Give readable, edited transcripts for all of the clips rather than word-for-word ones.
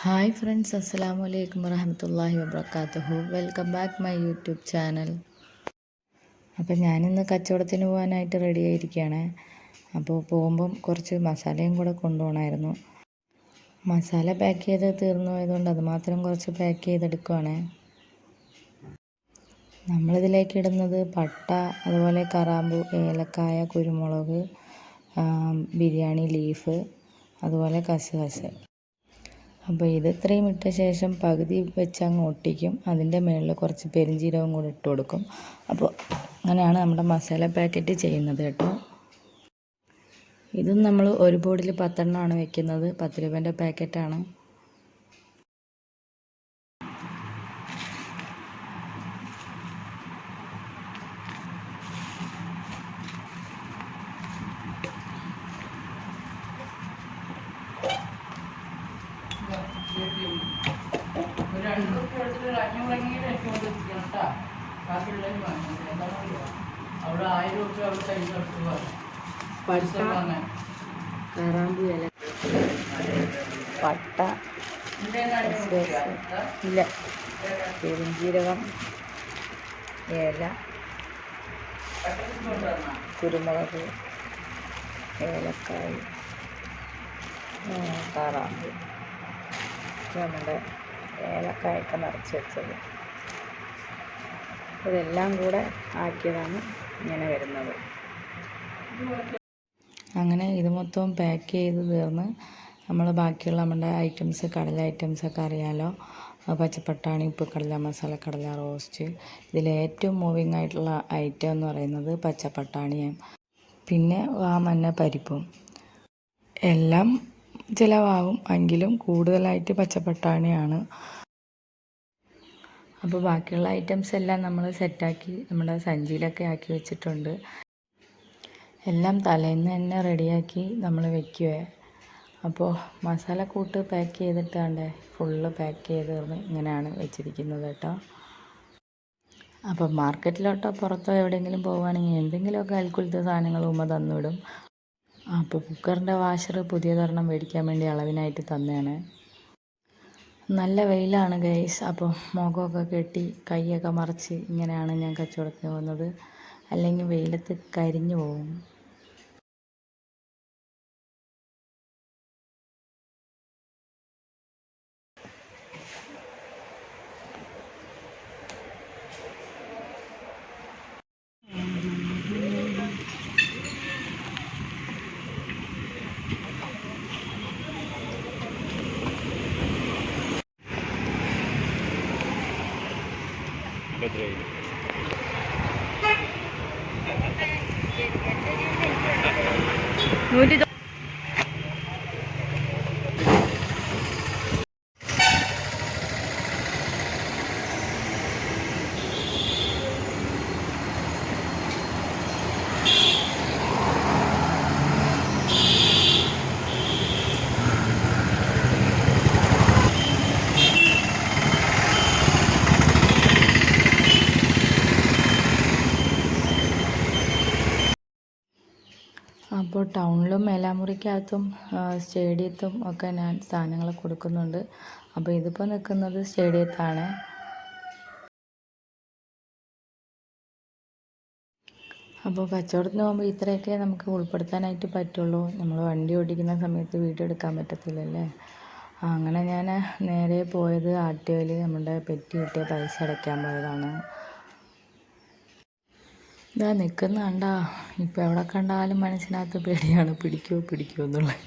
Hi friends, അസ്സലാമു അലൈക്കും വറഹ്മത്തുള്ളാഹി വബറകാതുഹു. Welcome back my YouTube channel. അപ്പോൾ ഞാനിന്ന് കച്ചവടത്തിന് പോകാനായിട്ട് റെഡി ആയിരിക്കുകയാണ്. അപ്പോൾ പോകുമ്പം കുറച്ച് മസാലയും കൂടെ കൊണ്ടുപോകണമായിരുന്നു. മസാല പാക്ക് ചെയ്ത് തീർന്നു പോയതുകൊണ്ട് അതുമാത്രം കുറച്ച് പാക്ക് ചെയ്തെടുക്കുവാണ്. നമ്മളിതിലേക്ക് ഇടുന്നത് പട്ട, അതുപോലെ കറാമ്പു, ഏലക്കായ, കുരുമുളക്, ബിരിയാണി ലീഫ്, അതുപോലെ കസ്കസ്. അപ്പോൾ ഇത് ഇത്രയും ഇട്ട ശേഷം പകുതി വെച്ച് അങ്ങ് ഒട്ടിക്കും. അതിൻ്റെ മുകളിൽ കുറച്ച് പെരിഞ്ചീരകം കൂടി ഇട്ട് കൊടുക്കും. അപ്പോൾ അങ്ങനെയാണ് നമ്മുടെ മസാല പാക്കറ്റ് ചെയ്യുന്നത് കേട്ടോ. ഇതും നമ്മൾ ഒരു ബോർഡിൽ 10 എണ്ണമാണ് വെക്കുന്നത്. 10 രൂപേൻ്റെ പാക്കറ്റാണ്. കറാമ്പു ഇല, പട്ട, ഇല്ല, പെരിഞ്ചീരകം, ഏല, കുരുമുളക്, ഏലക്കായ്, കറാമ്പു, നമ്മുടെ ഏലക്കായൊക്കെ നിറച്ച് വെച്ചത്. ഇതെല്ലാം കൂടെ ആക്കിയതാണ് ഇങ്ങനെ വരുന്നത്. അങ്ങനെ ഇത് മൊത്തം പാക്ക് ചെയ്ത് തീർന്ന് നമ്മൾ ബാക്കിയുള്ള നമ്മുടെ ഐറ്റംസ്, കടല ഐറ്റംസൊക്കെ അറിയാമല്ലോ, പച്ചപ്പട്ടാണി, ഉപ്പുകടല, മസാലക്കടല, റോസ്റ്റ്. ഇതിലേറ്റവും മൂവിങ് ആയിട്ടുള്ള ഐറ്റം എന്ന് പറയുന്നത് പച്ചപ്പട്ടാണിയും പിന്നെ മഞ്ഞ പരിപ്പും. എല്ലാം ചിലവാകും, എങ്കിലും കൂടുതലായിട്ട് പച്ചപ്പട്ടാണിയാണ്. അപ്പോൾ ബാക്കിയുള്ള ഐറ്റംസ് എല്ലാം നമ്മൾ സെറ്റാക്കി നമ്മുടെ സഞ്ചിയിലൊക്കെ ആക്കി വെച്ചിട്ടുണ്ട്. എല്ലാം തലേന്ന് തന്നെ റെഡിയാക്കി നമ്മൾ വെക്കുവേ. അപ്പോൾ മസാലക്കൂട്ട് പാക്ക് ചെയ്തിട്ടാണ്ട് ഫുള്ള് പാക്ക് ചെയ്ത് ഇങ്ങനെയാണ് വെച്ചിരിക്കുന്നത് കേട്ടോ. അപ്പോൾ മാർക്കറ്റിലോട്ടോ പുറത്തോ എവിടെയെങ്കിലും പോവുകയാണെങ്കിൽ എന്തെങ്കിലുമൊക്കെ അൽക്കുലത്തെ സാധനങ്ങൾ ഉമ്മ തന്നിടും. അപ്പോൾ കുക്കറിൻ്റെ വാഷർ പുതിയതൊരെണ്ണം മേടിക്കാൻ വേണ്ടി അളവിനായിട്ട് തന്നെയാണ്. നല്ല വെയിലാണ് ഗൈസ്. അപ്പോൾ മുഖമൊക്കെ കെട്ടി കൈയൊക്കെ മറച്ച് ഇങ്ങനെയാണ് ഞാൻ കച്ചവടത്തിന് പോകുന്നത്. അല്ലെങ്കിൽ വെയിലത്ത് കരിഞ്ഞു പോകും. അപ്പോൾ ടൗണിലും മേലാമുറിക്കകത്തും സ്റ്റേഡിയത്തും ഒക്കെ ഞാൻ സാധനങ്ങൾ കൊടുക്കുന്നുണ്ട്. അപ്പോൾ ഇതിപ്പോൾ നിൽക്കുന്നത് സ്റ്റേഡിയത്താണ്. അപ്പോൾ കച്ചവടത്തിന് പോകുമ്പോൾ ഇത്രയൊക്കെ നമുക്ക് ഉൾപ്പെടുത്താനായിട്ട് പറ്റുള്ളൂ. നമ്മൾ വണ്ടി ഓടിക്കുന്ന സമയത്ത് വീഡിയോ എടുക്കാൻ പറ്റത്തില്ലല്ലേ. അങ്ങനെ ഞാൻ നേരെ പോയത് ആർടിഒയിൽ നമ്മുടെ പെറ്റി കിട്ടിയ പൈസ അടയ്ക്കാൻ പോയതാണ്. ഇതാ നിൽക്കുന്ന കണ്ടാ, ഇപ്പോൾ എവിടെ കണ്ടാലും മനസ്സിനകത്ത് പേടിയാണ്, പിടിക്കുമോ എന്നുള്ളത്.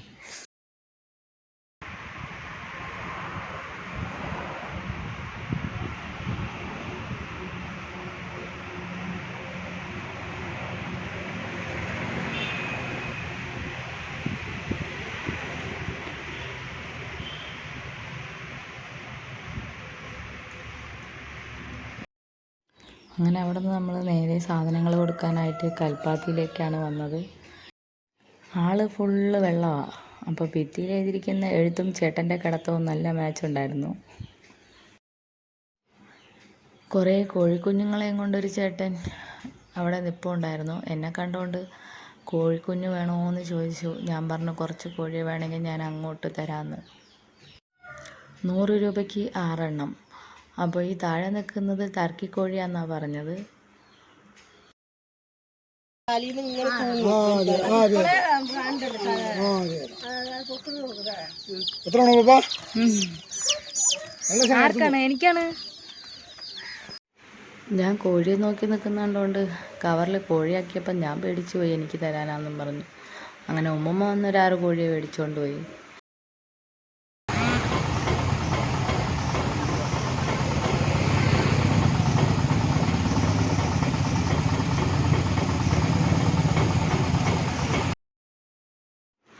അങ്ങനെ അവിടെ നിന്ന് നമ്മൾ നേരെ സാധനങ്ങൾ കൊടുക്കാനായിട്ട് കൽപ്പാത്തിയിലേക്കാണ് വന്നത്. ആള് ഫുള്ള് വെള്ളമാണ്. അപ്പോൾ ഭിത്തിയിൽ എഴുതിയിരിക്കുന്ന എഴുത്തും ചേട്ടൻ്റെ കിടത്തവും നല്ല മാച്ച് ഉണ്ടായിരുന്നു. കുറേ കോഴിക്കുഞ്ഞുങ്ങളെയും കൊണ്ടൊരു ചേട്ടൻ അവിടെ നിൽപ്പുണ്ടായിരുന്നു. എന്നെ കണ്ടുകൊണ്ട് കോഴിക്കുഞ്ഞ് വേണോ എന്ന് ചോദിച്ചു. ഞാൻ പറഞ്ഞു കുറച്ച് കോഴി വേണമെങ്കിൽ ഞാൻ അങ്ങോട്ട് തരാമെന്ന്. 100 രൂപയ്ക്ക് 6 എണ്ണം. അപ്പോൾ ഈ താഴെ നിൽക്കുന്നത് ടർക്കി കോഴിയാണെന്നാണ് പറഞ്ഞത്. ആർക്കാണ്? എനിക്കാണ്. ഞാൻ കോഴിയെ നോക്കി നിൽക്കുന്നുണ്ടോണ്ട് കവറിൽ കോഴിയാക്കിയപ്പോൾ ഞാൻ പേടിച്ചു പോയി, എനിക്ക് തരാനാന്നും പറഞ്ഞു. അങ്ങനെ ഉമ്മമ്മ വന്നൊരു 6 കോഴിയെ മേടിച്ചുകൊണ്ട് പോയി.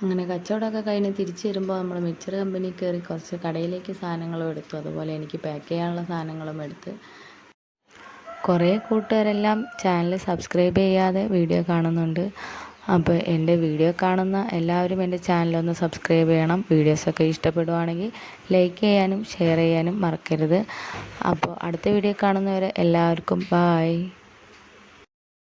അങ്ങനെ കച്ചവടമൊക്കെ കഴിഞ്ഞ് തിരിച്ച് വരുമ്പോൾ നമ്മൾ മിക്സർ കമ്പനി കയറി കുറച്ച് കടയിലേക്ക് സാധനങ്ങളും എടുത്തു. അതുപോലെ എനിക്ക് പാക്ക് ചെയ്യാനുള്ള സാധനങ്ങളും എടുത്ത്. കുറേ കൂട്ടുകാരെല്ലാം ചാനൽ സബ്സ്ക്രൈബ് ചെയ്യാതെ വീഡിയോ കാണുന്നുണ്ട്. അപ്പോൾ എൻ്റെ വീഡിയോ കാണുന്ന എല്ലാവരും എൻ്റെ ചാനലൊന്ന് സബ്സ്ക്രൈബ് ചെയ്യണം. വീഡിയോസൊക്കെ ഇഷ്ടപ്പെടുവാണെങ്കിൽ ലൈക്ക് ചെയ്യാനും ഷെയർ ചെയ്യാനും മറക്കരുത്. അപ്പോൾ അടുത്ത വീഡിയോ കാണുന്നവരെ എല്ലാവർക്കും ബായ്.